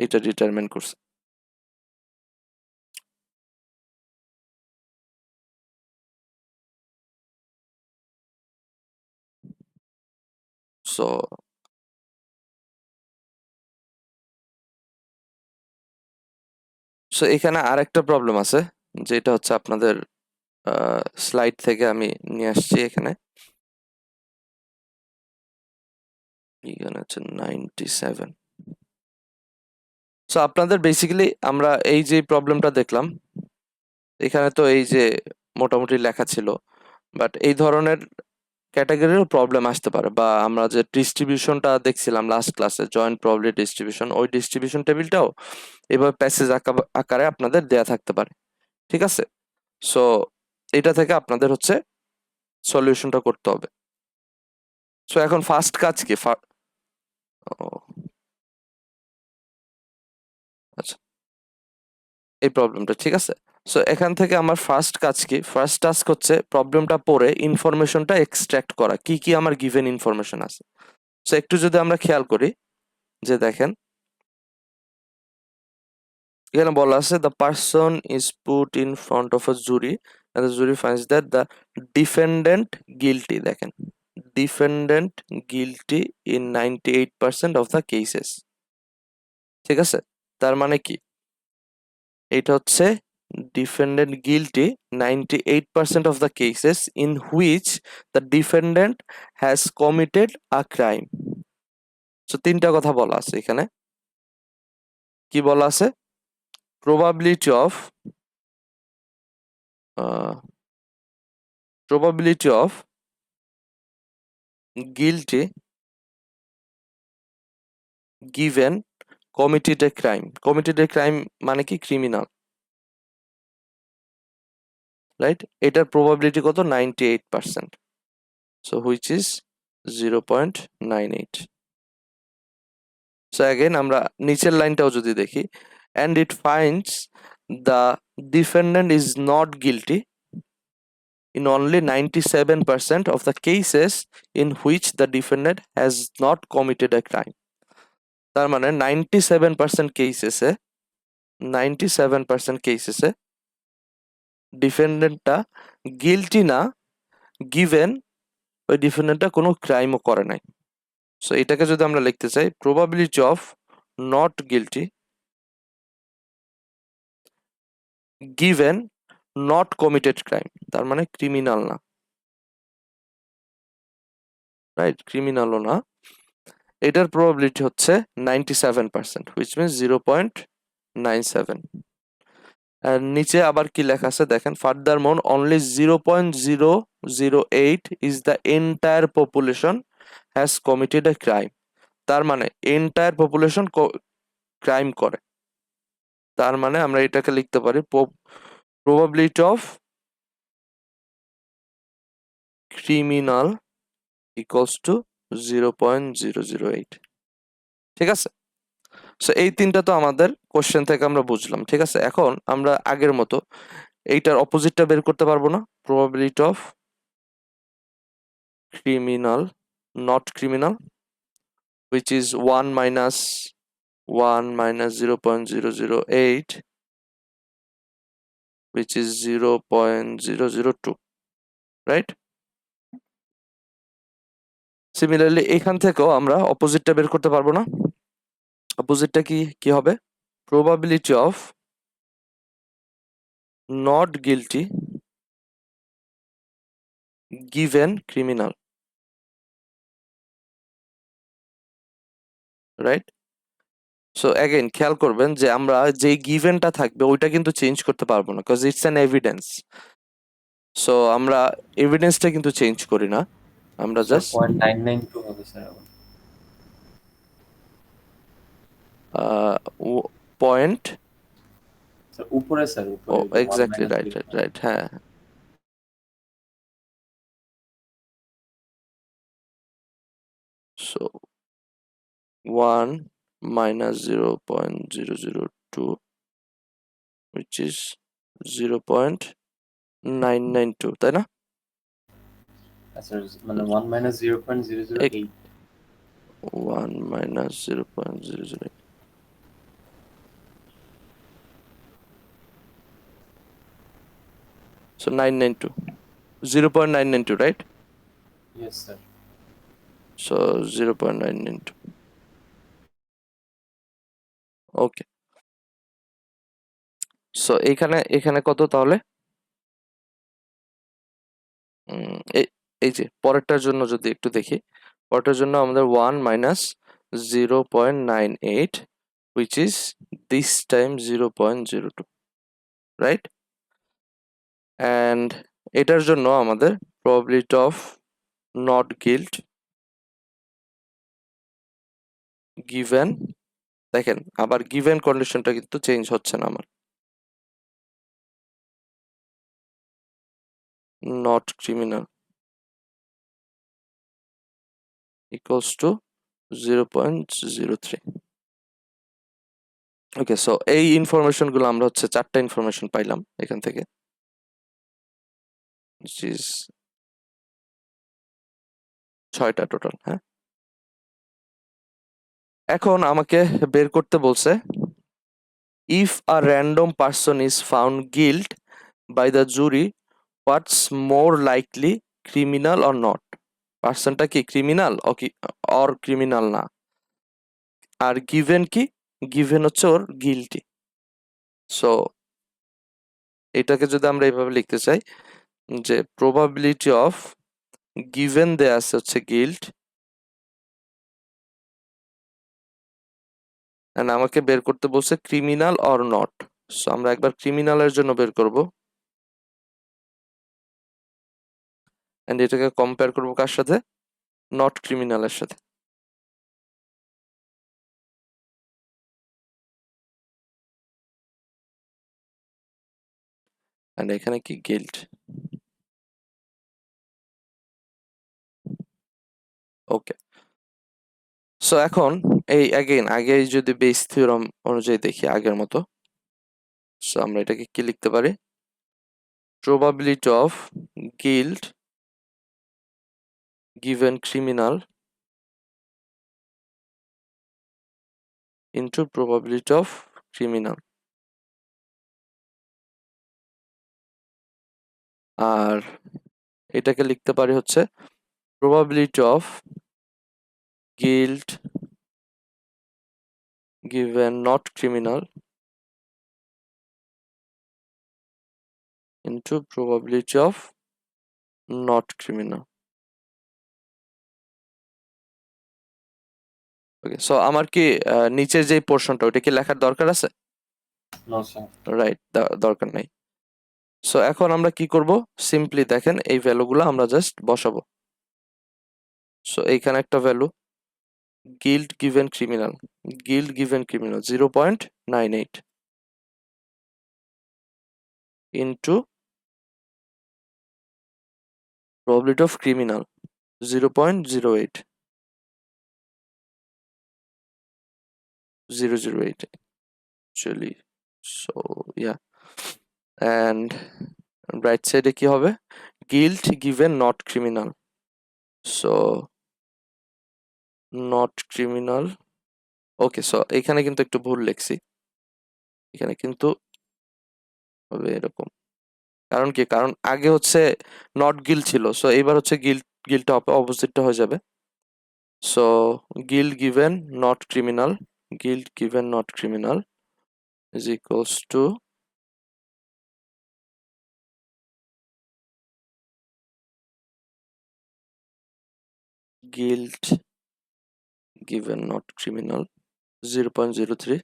এটা ডিটারমাইন করছে। সো এখানে আরেকটা প্রবলেম আছে, যেটা হচ্ছে আপনাদের স্লাইড থেকে আমি নিয়ে আসছি। এখানে হচ্ছে 97। সো আপনাদের বেসিক্যালি আমরা এই যে প্রবলেমটা দেখলাম, এখানে তো এই যে মোটামুটি লেখা ছিল, বাট এই ধরনের ক্যাটাগরিরও প্রবলেম আসতে পারে। বা আমরা যে ডিস্ট্রিবিউশনটা দেখছিলাম লাস্ট ক্লাসে, জয়েন্ট প্রবাবিলিটি ডিস্ট্রিবিউশন, ওই ডিস্ট্রিবিউশন টেবিলটাও এভাবে প্যাসেজ আকারে আপনাদের দেয়া থাকতে পারে। ঠিক আছে? সো এটা থেকে আপনাদের হচ্ছে সলিউশনটা করতে হবে। সো এখন ফার্স্ট কাজ কি? আচ্ছা, এই প্রবলেমটা, ঠিক আছে। সো এখান থেকে আমার ফার্স্ট কাজ কি, ফার্স্ট টাস্ক হচ্ছে প্রবলেমটা পড়ে ইনফরমেশনটা এক্সট্রাক্ট করা, কি কি আমার গিভেন ইনফরমেশন আছে। সো একটু যদি আমরা খেয়াল করি, যে দেখেন এখানে বলা আছে the person is put in front of a jury and the jury finds that the defendant guilty, দেখেন defendant guilty in 98% of the cases, ঠিক আছে। তার মানে কি, এটা হচ্ছে defendant guilty 98% of the cases in which the defendant has committed a crime. So তিনটা কথা বলা আছে এখানে। কি বলা আছে, probability of guilty given committed a crime. Committed a crime মানে কি, ক্রিমিনাল, রাইট। এটার প্রবাবিলিটি কত, 98%, so which is 0.98. So again আমরা নিচের লাইনটাও যদি দেখি, and it finds the defendant is not guilty in only 97% of the cases in which the defendant has not committed a crime. তার মানে 97% কেসেসে, 97% কেসেসে ডিফেন্ডেন্টটা গিলটি না, গিভেন ওই ডিফেন্ডেন্টটা কোনো ক্রাইমও করে নাই। সো এটাকে যদি আমরা লিখতে চাই, probability of not guilty given not committed crime, তার মানে ক্রিমিনাল না, রাইট, ক্রিমিনালও না, এটার প্রবাবিলিটি হচ্ছে 97%, হুইচ মিনস 0.97. আর নিচে আবার কি লেখা আছে দেখেন, further more only 0.008 is the entire population has committed a crime, তার মানে এন্টায়ার পপুলেশন ক্রাইম করে। তার মানে আমরা এটাকে লিখতে পারি probability of criminal equals to 0.008, ঠিক আছে। সো এই তিনটা তো আমাদের কোশ্চেন থেকে আমরা বুঝলাম, ঠিক আছে। এখন আমরা আগের মতো এইটার অপোজিটটা বের করতে পারবো না, probability of criminal not criminal, which is 1 minus 0.008, which is 0.002, right? Similarly এখান থেকেও আমরা অপোজিটটা বের করতে পারবো না। অপোজিটটা কি হবে, probability of not guilty given criminal, right. So again খেয়াল করবেন যে আমরা যে গিভেনটা থাকবে ওইটা কিন্তু চেঞ্জ করতে পারবো না, because it's an evidence. So আমরা এভিডেন্সটা কিন্তু চেঞ্জ করি না, আমরা স্যার জাস্ট 0.992 হবে স্যার আবার। পয়েন্ট, স্যার উপরে স্যার ও উপরে এক্স্যাক্টলি, রাইট, হ্যাঁ। So 1 minus 0.002, which is 0.992, তাই না? স্যার মানে 1 minus 0.008 1 minus 0.008, so 992, 0.992, right? yes sir. So 0.992, okay. So এখানে কত তাহলে, এই যে পরেরটার জন্য যদি একটু দেখি, পরেরটার জন্য আমাদের 1 minus 0.98, which is this time 0.02, right? And এটার জন্য আমাদের probability of not guilt given, দেখেন আবার given কন্ডিশনটা কিন্তু চেঞ্জ হচ্ছে না আমার, not criminal equals to 0.03. Okay, so এই ইনফরমেশন গুলো আমরা হচ্ছে 4টা ইনফরমেশন পাইলাম এখান থেকে, which is 6টা টোটাল। হ্যাঁ, এখন আমাকে বের করতে বলছে if a random person is found guilt by the jury, what's more likely, criminal or not? পার্সনটা কি ক্রিমিনাল অর ক্রিমিনাল না? আর গিভেন কি? গিভেন হচ্ছে ওর গিল্টি। সো এটাকে যদি আমরা এইভাবে লিখতে চাই যে প্রবাবিলিটি অফ গিভেন দেয়া আছে হচ্ছে গিল্ট, এন্ড আমাকে বের করতে বলছে ক্রিমিনাল অর নট। সো আমরা একবার ক্রিমিনালের জন্য বের করব, এন্ড এটাকে কম্পেয়ার করব কার সাথে? নট ক্রিমিনালের সাথে। এন্ড এখানে কি গিল্ট। ওকে, সো এখন এই আগে যদি বেস থিওরাম অনুযায়ী দেখি আগের মতো, সো আমরা এটাকে কি লিখতে পারি? Probability of guilt given criminal into probability of criminal, আর এটাকে লিখতে পারি হচ্ছে probability of guilt given not criminal into probability of not criminal. Okay, so আমার কি নিচের যে পোর্শনটা ওটা কি লেখার দরকার আছে? No sir. রাইট, দরকার নাই। সো এখন আমরা কি করব? সিম্পলি দেখেন এই ভ্যালুগুলো আমরা জাস্ট বসাবো। সো এইখানে একটা value guilt given criminal, 0.98 into probability of criminal 0.008 actually, so yeah, and right side এ কি হবে? guilt given not criminal, so not criminal. Okay, so এখানে কিন্তু একটু ভুল লিখছি, এখানে কিন্তু হবে এরকম। কারণ কি? কারণ আগে হচ্ছে নট গিল্ট ছিল, সো এইবার হচ্ছে গিল্টটা অপোজিটটা হয়ে যাবে। So guilt given not criminal is equals to guilt given not criminal 0.03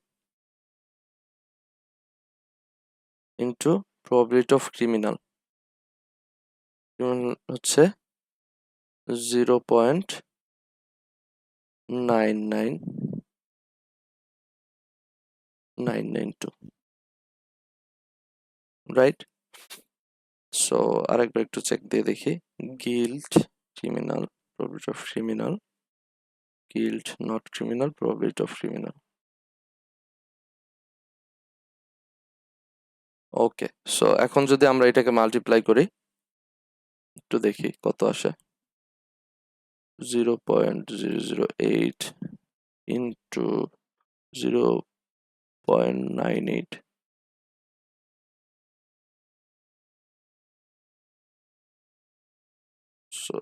into probability of criminal হচ্ছে 0.99992, রাইট? সো আরেকবার একটু চেক দিয়ে দেখি, guilt criminal, probability of criminal, guilt not criminal, probability of criminal. Okay, so এখন যদি আমরা এটাকে মাল্টিপ্লাই করি, একটু দেখি কত আসে। 0.008 into 0.98, so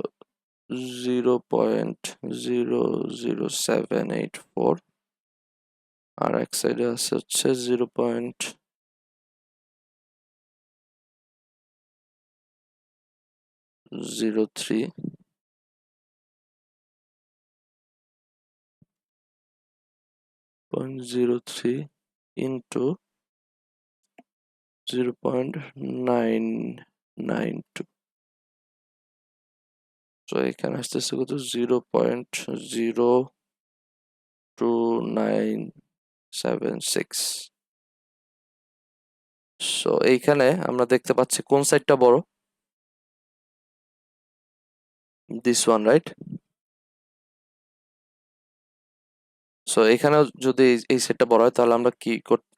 0.00784, আর এক সাইডে আছে হচ্ছে 0.03 into 0.992, so এখানে আসতেছে কত? 0.02976। সো এইখানে আমরা দেখতে পাচ্ছি কোন সাইডটা বড়? This one, right? সো এখানেও যদি এই সেটটা বড় হয় তাহলে আমরা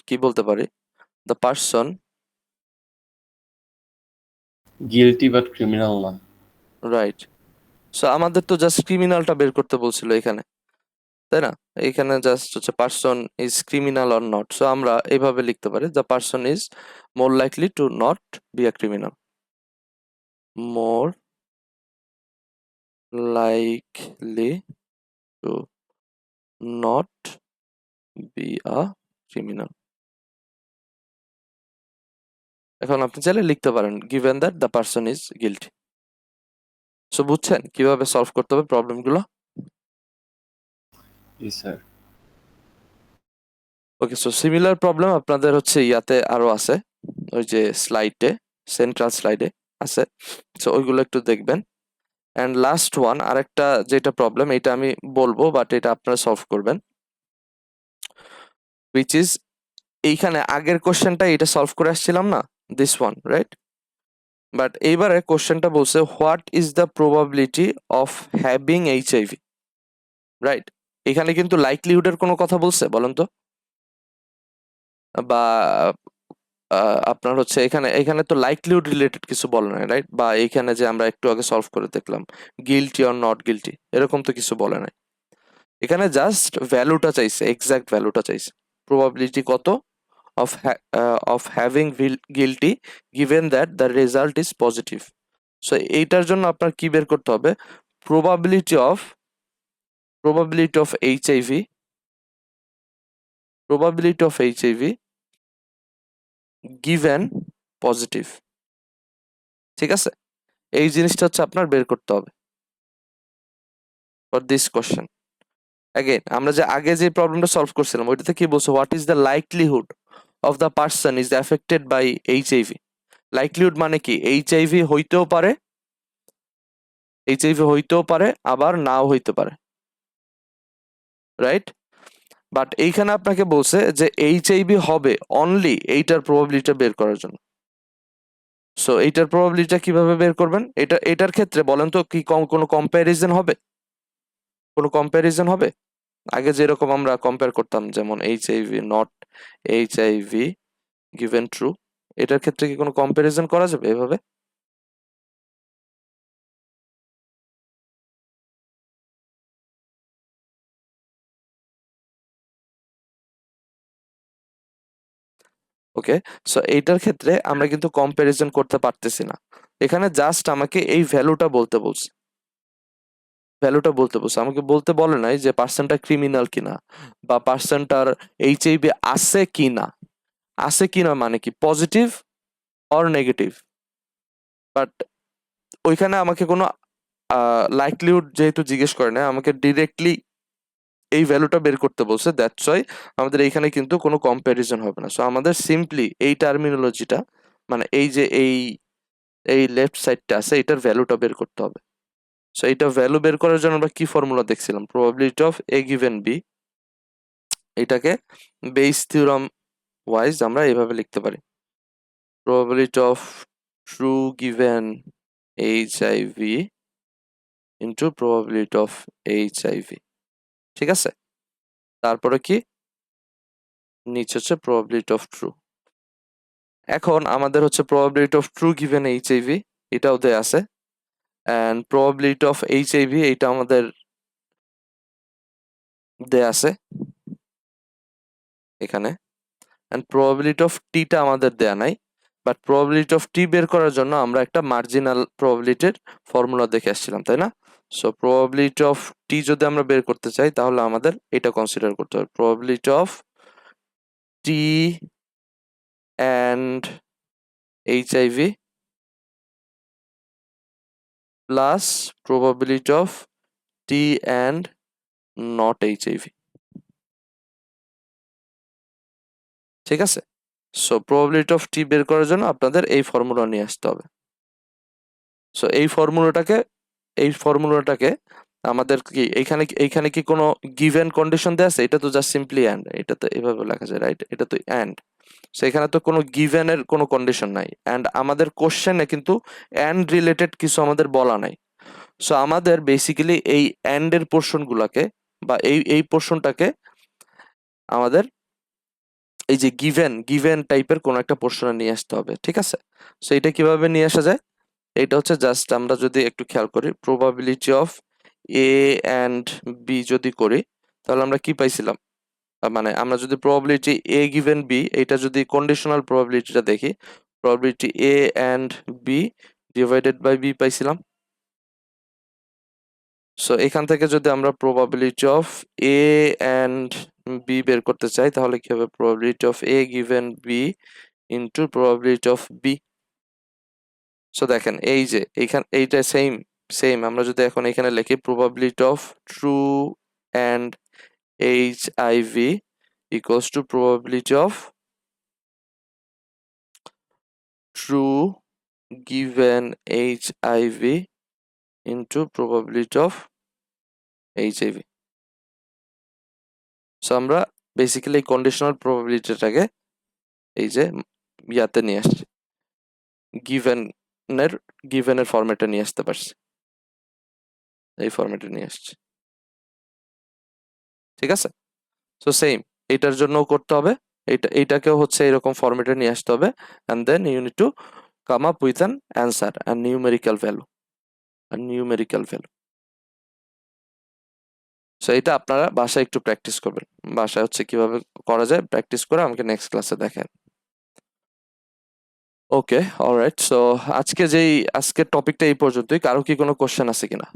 কি বলতে পারি, the person guilty but criminal না। রাইট। সো আমাদের তো জাস্ট ক্রিমিনালটা বের করতে বলছিল এখানে, তাই না? এখানে জাস্ট হচ্ছে person is criminal or not. So আমরা এইভাবে লিখতে পারি, the person is more likely to not be a criminal, more likely to not be a criminal. এখন আপনি চাইলে লিখতে পারেন given that the person is guilty. So বুঝছেন কিভাবে সলভ করতে হবে প্রবলেমগুলো? জি স্যার। ওকে, সো সিমিলার প্রবলেম আপনাদের হচ্ছে ইয়াতে আরো আছে, ওই যে স্লাইডে, সেন্ট্রাল স্লাইডে আছে। সো ওইগুলো একটু দেখবেন। অ্যান্ড লাস্ট ওয়ান, আরেকটা যেটা প্রবলেম, এটা আমি বলবো বাট এটা আপনারা সলভ করবেন, উইচ ইজ এইখানে আগের কোশ্চেনটা এটা সলভ করে আসছিলাম না, দিস ওয়ান, রাইট? বাট এইবারে কোশ্চেনটা বলছে what is the probability of having HIV, right? এখানে কিন্তু লাইকলিহুডের কোনো কথা বলছে বলেন তো? বা আপনার হচ্ছে এখানে তো লাইকলিহুড রিলেটেড কিছু বলে নাই, রাইট? বা এইখানে যে আমরা একটু আগে সলভ করে দেখলাম গিলটি অর নট গিলটি, এরকম তো কিছু বলে নাই। এখানে জাস্ট ভ্যালুটা চাইছে, এক্সাক্ট ভ্যালুটা চাইছে, প্রবাবিলিটি কত of having guilty given that the result is positive. So এইটার জন্য আপনার কি বের করতে হবে, probability of HIV, given positive. ঠিক আছে, এই জিনিসটা হচ্ছে আপনার বের করতে হবে ফর দিস কোশ্চেন। অ্যাগেন আমরা যে আগে যে প্রবলেমটা সলভ করছিলাম ওইটাতে কি বলছে, what is the likelihood of the person is affected by HIV. Likelihood মানে কি, এইচআইভি হইতেও পারে আবার নাও হইতে পারে, রাইট? বাট এইখানে আপনাকে বলছে যে এইচআইভি হবে অনলি এইটার প্রবাবিলিটি বের করার জন্য। সো এইটার প্রবাবিলিটি কিভাবে বের করবেন, এটার ক্ষেত্রে বলেন তো কি কোনো কম্প্যারিজন হবে? আগে যেরকম আমরা কম্পেয়ার করতাম, যেমন HIV not HIV given true, এটার ক্ষেত্রে কি কোনো কম্প্যারিজন করা যাবে এভাবে? ওকে, সো এইটার ক্ষেত্রে আমরা কিন্তু কম্প্যারিজন করতে পারতেছি না। এখানে জাস্ট আমাকে এই ভ্যালুটা বলতে বলছে, আমাকে বলতে বলে নাই যে পার্সনটা ক্রিমিনাল কিনা বা পার্সনটার এইচআইভি আছে কিনা মানে কি পজিটিভ অর নেগেটিভ। বাট ওইখানে আমাকে কোনো লাইকলিহুড যেহেতু জিজ্ঞেস করে না, আমাকে ডিরেক্টলি এই ভ্যালুটা বের করতে বলছে, দ্যাটস ওয়াই আমাদের এইখানে কিন্তু কোনো কম্প্যারিজন হবে না। সো আমাদের সিম্পলি এই টার্মিনোলজিটা, মানে এই যে এই লেফট সাইডটা আছে এটার ভ্যালুটা বের করতে হবে। সো এইটা ভ্যালু বের করার জন্য আমরা কি ফর্মুলা দেখছিলাম, probability of A given B, এটাকে বেইস থিওরাম ওয়াইজ আমরা এইভাবে লিখতে পারি, probability of true given HIV into probability of HIV. ঠিক আছে, তারপরে কি নিচে হচ্ছে প্রবাবিলিটি অফ ট্রু। এখন আমাদের হচ্ছে probability of true given HIV এটাও দেয়া আছে, এন্ড প্রবাবিলিটি অফ এইচআইভি এটা আমাদের দেয়া আছে এখানে, এন্ড প্রবাবিলিটি অফ টিটা আমাদের দেয়া নাই। বাট প্রবাবিলিটি অফ টি বের করার জন্য আমরা একটা মার্জিনাল প্রবাবিলিটির ফর্মুলা দেখে আসছিলাম, তাই না? সো প্রবাবিলিটি অফ টি যদি আমরা বের করতে চাই তাহলে আমাদের এটা কনসিডার করতে হবে, probability of T and HIV plus probability of T and not HIV. ঠিক আছে, সো প্রবাবিলিটি অফ টি বের করার জন্য আপনাদের এই ফর্মুলা নিয়ে আসতে হবে। সো এই ফর্মুলাটাকে আমাদের কি এইখানে কি কোনো গিভেন কন্ডিশন দেয়া আছে? এটা তো জাস্ট সিম্পলি অ্যান্ড, এটা তো এভাবে লেখা যায়, রাইট? এটা তো অ্যান্ড, সো এখানে তো কোনো গিভেনের কোনো কন্ডিশন নাই, অ্যান্ড আমাদের কোশ্চেনে কিন্তু অ্যান্ড রিলেটেড কিছু আমাদের বলা নাই। সো আমাদের বেসিক্যালি এই অ্যান্ড এর পোর্শনগুলোকে বা এই পোর্শনটাকে আমাদের এই যে গিভেন টাইপের কোনো একটা পোর্শনে নিয়ে আসতে হবে, ঠিক আছে? সো এটা কিভাবে নিয়ে আসা যায়? এটা হচ্ছে জাস্ট আমরা যদি একটু খেয়াল করি, probability of A and B যদি করি, তাহলে আমরা কি পাইছিলাম? মানে আমরা যদি প্রবাবিলিটি এ গিভেন বি, এটা যদি কন্ডিশনাল প্রবাবিলিটিটা দেখি, probability A and B divided by B পাইছিলাম। সো এখান থেকে যদি আমরা probability of A and B বের করতে চাই, তাহলে কি হবে? Probability of A given B into probability of B. So দেখেন এই যে এইটা সেম আমরা যদি এখন এখানে লিখি probability of true and HIV equals to probability of true given HIV into probability of HIV. So আমরা বেসিক্যালি কন্ডিশনাল প্রবাবিলিটিটাকে এই যে ইয়াতে নিয়ে আসছি, গিভেনের ফরম্যাটে নিয়ে আসতে পারছি, এই ফরম্যাটে নিয়ে আসছি, ঠিক আছে? সো সেম এইটার জন্যও করতে হবে, এইটাকেও হচ্ছে এরকম ফরম্যাটে নিয়ে আসতে হবে, and then you need to come up with an answer and numerical value. So এটা আপনারা বাসায় একটু প্র্যাকটিস করবেন, বাসায় হচ্ছে কিভাবে করা যায় প্র্যাকটিস করে আমাকে নেক্সট ক্লাসে দেখেন। ওকে, অলরাইট। সো আজকের টপিকটা এই পর্যন্তই। কারো কি কোনো কোশ্চেন আছে কিনা?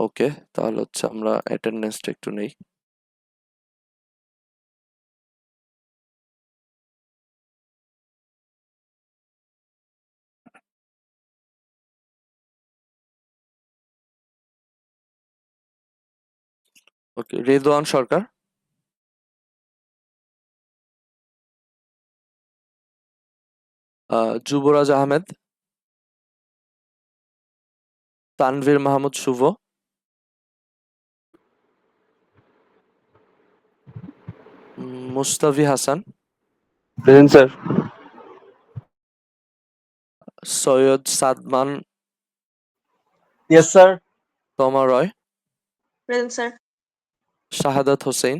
ওকে, তাহলে হচ্ছে আমরা অ্যাটেন্ডেন্সটা একটু নেই। Okay, Redwan Sarkar, Yuvraj Ahmed, Tanvir Mahmud Shuvo, Mustafi Hasan, present sir. Syed Sadman, Yes, sir. তমা রয়, Present, sir. Shahadat Hossain,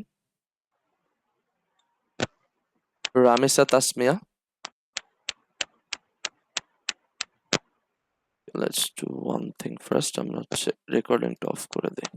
Ramisa Tasmia. Let's do one thing first, আমরা হচ্ছে রেকর্ডিংটা অফ করে দিই।